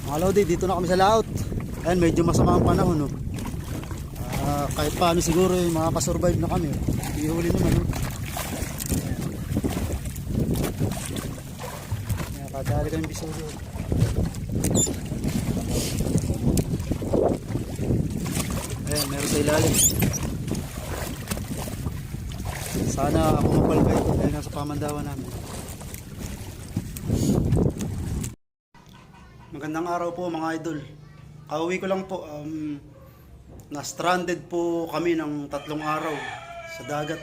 Mga Lodi, dito na kami sa laot. Ayan, medyo masama ang panahon, no? Kahit paano siguro makakasurvive na kami. Ihuli naman, no? Ayan, kadali kami bisulo. Ayan, meron sa ilalim. Sana kumapal kayo dahil nasa pamandawan namin. Magandang araw po mga idol. Kauwi ko lang po, na-stranded po kami ng 3 araw sa dagat.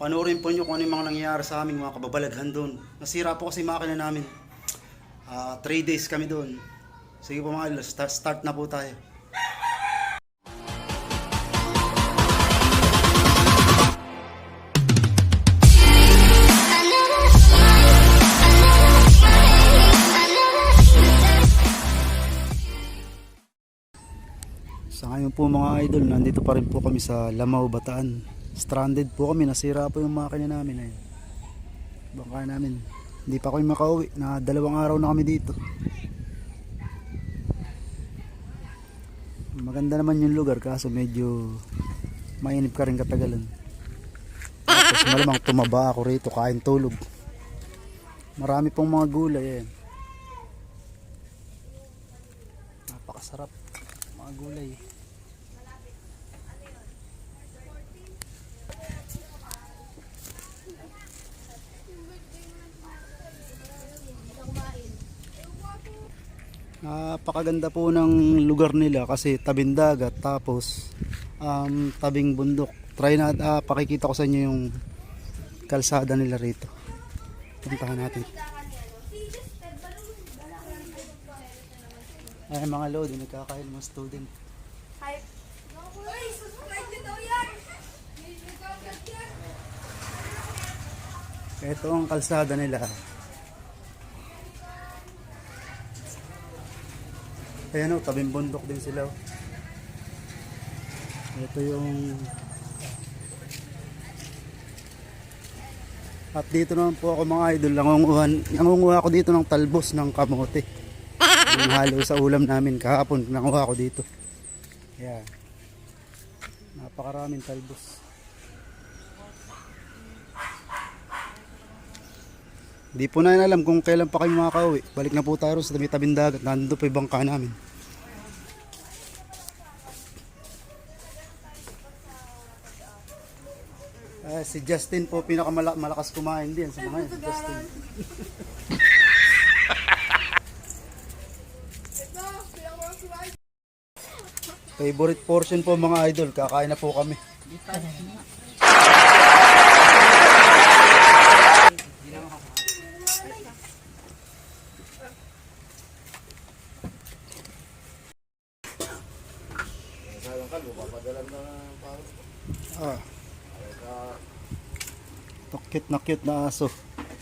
Panoorin po nyo kung ano yung mga nangyayari sa aming mga kababalaghan doon. Nasira po kasi makina namin. 3 days kami doon. Sige po mga idol, start na po tayo. Sa ngayon po mga idol, nandito pa rin po kami sa Lamaw, Bataan. Stranded po kami, nasira po yung makina namin. Ayun. Bangka namin. Hindi pa kami makauwi, na 2 araw na kami dito. Maganda naman yung lugar kaso medyo mainip ka rin katagalan. Tapos malamang tumaba ako rito, kain tulog. Marami pong mga gulay. Ayun. Napakasarap mga gulay. Napakaganda po ng lugar nila kasi tabing dagat tapos tabing bundok. Try na pakikita ko sa inyo yung kalsada nila rito. Puntahan natin. Ay mga lodi, nagkakain mga student. Ito ang kalsada nila. Ayan o, tabing bundok din sila o. Ito yung... At dito naman po ako mga idol, nangunguha ako dito ng talbos ng kamote. Yung halo sa ulam namin kahapon, nanguha ako dito. Ayan. Napakaraming talbos. Di po na alam kung kailan pa kayo makakauwi. Balik na po tayo sa tabing dagat. Nandito pa yung bangka namin. Si Justin po pinakamalakas kumain din sa mga yan. Justin. Favorite portion po mga idol. Kakain na po kami. Cute na aso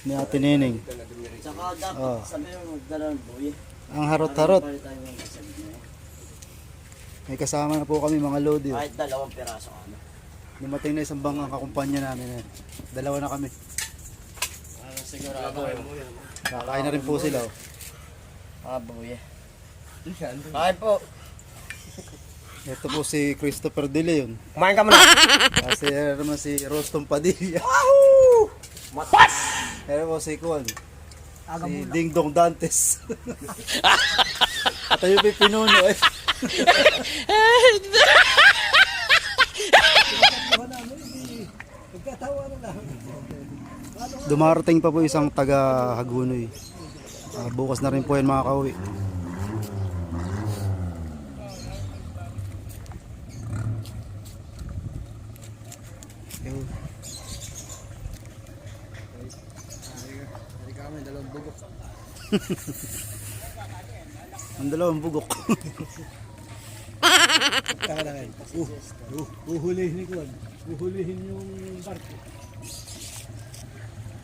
ni Ate Neneng. Saka dapat sabi mo magdala ng buhay. Ang harot-harot. May kasama na po kami mga lodi. Kahit 2 piraso ano. Dumating na isang bang kakumpanya namin. 2 na kami. Sigurado. Kakain na rin po sila. Buhay. Kain po. Ito po si Christopher De Leon. Kumain ka muna. Kasi naman si Rostom Padilla. Wahoo! Matas! Pero po si Kuan. Si Ding Dong Dantes. At tayo may pinuno eh. Dumarating pa po isang taga Hagunoy. Bukas na rin po yan makakauwi. Ang 2 bugok. Uhulihin ko. Uhulihin yung barko.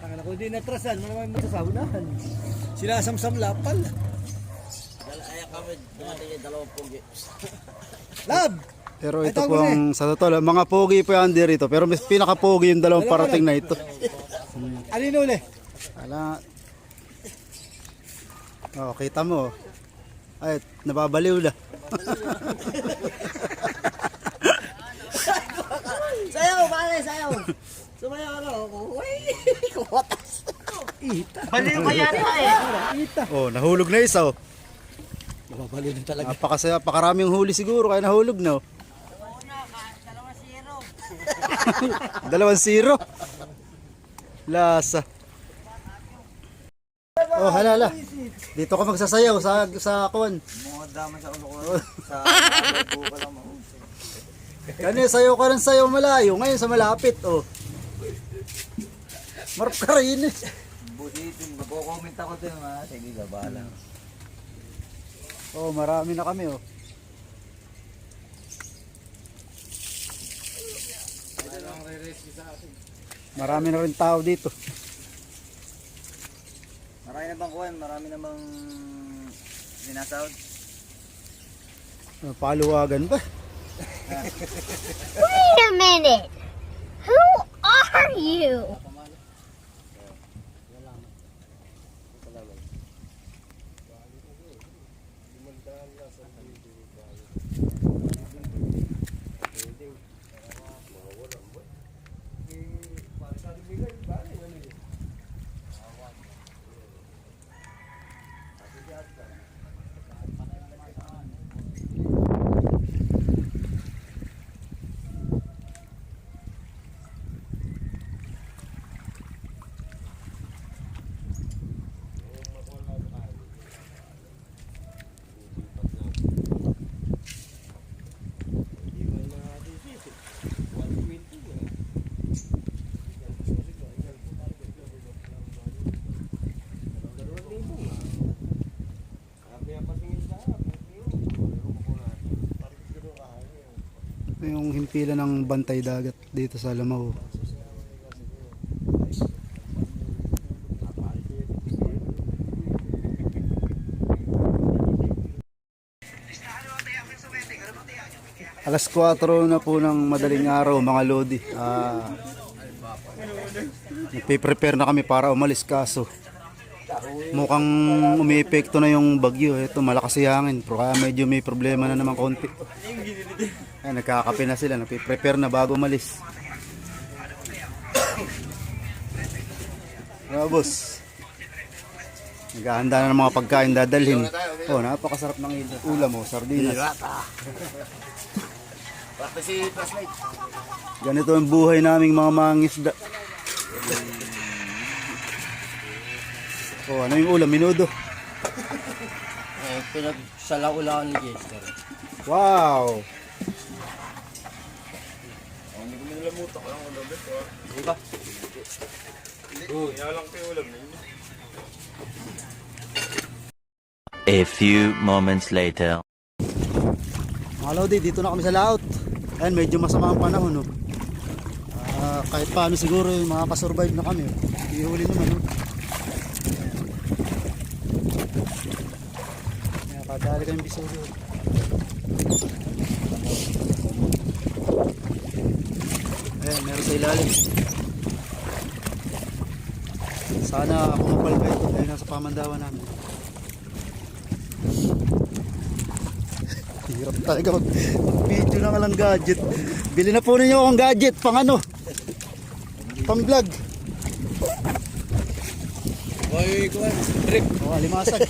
Takala ko hindi natrasan, maraming masasahunahan. Sinasamsam lapal. Ay kami dumating yung 2 pugi. Lab! Pero ito po ang sa totoo, mga pogi po yan dito. Pero mas pinaka-pogi yung 2 parating na ito. Alin uli? Ala. Oh, kita mo. Ay, nababaliw na. Sayaw, pare, sayaw. Sumayaw ako. Uy, kuwatas. Baliw ka yan eh. Oh, nahulog na isa oh. Nababaliw din talaga. Napakasaya, pakaraming huli siguro kaya nahulog na oh. 2-0. Lasa. Oh, halala. Dito ka magsasayaw sa kuwan. Mga dama sa ulo ko. Sa buko pa lang mo. Kani sayaw ka rin sayaw malayo, ngayon sa malapit oh. Marap ka rin eh. Busitin, magko-comment ako din ha. Sige, gabala. Oh, marami na kami oh. Marami na rin tao dito. Marami na bang kuwan? Marami na bang sinasahod? Paluwagan ba? Wait a minute. Who are you? Ito yung himpilan ng bantay dagat dito sa Lamaw. Alas 4 na po ng madaling araw mga lodi. Nagpe-prepare na kami para umalis kaso mukhang umiepekto na yung bagyo. Ito malakas yung hangin pero kaya medyo may problema na naman konti. Ay, nagkakape na sila, nagpe-prepare na bago umalis. Boss. Naghahanda na ng mga pagkain dadalhin. Oh, napakasarap ng ulam oh, sardinas. Ganito ang buhay naming mga mangisda. Oh, ano yung ulam? Minudo. Pinagsalaw-ulaw ni Jester. Wow! Hindi ko nilamutak ang ulam ito. Diba? Inalang ko yung ulam ninyo. A few moments later. Mga lodi, dito na kami sa laot. Ayan, medyo masama ang panahon. Oh. Kahit paano siguro makakasurvive na kami. Ihuli naman. Oh. Kadali kayong bisuri. Ayan, meron sa ilalim. Sana kumapal pa ito dahil nasa pamandawan namin. Hirap talaga mag-video na lang gadget. Bili na po ninyo akong gadget pang ano? Pang vlog. Oy, kuwan. Trip. Oh, alimasag.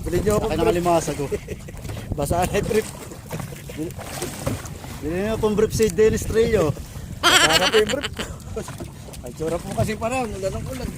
Bili nyo ako ng alimasag ko. Basa na trip. Bili nyo pang brief si Dennis Trillo. Para pa yung brief. Ay, tsura po kasi parang. Ulan ng ulan.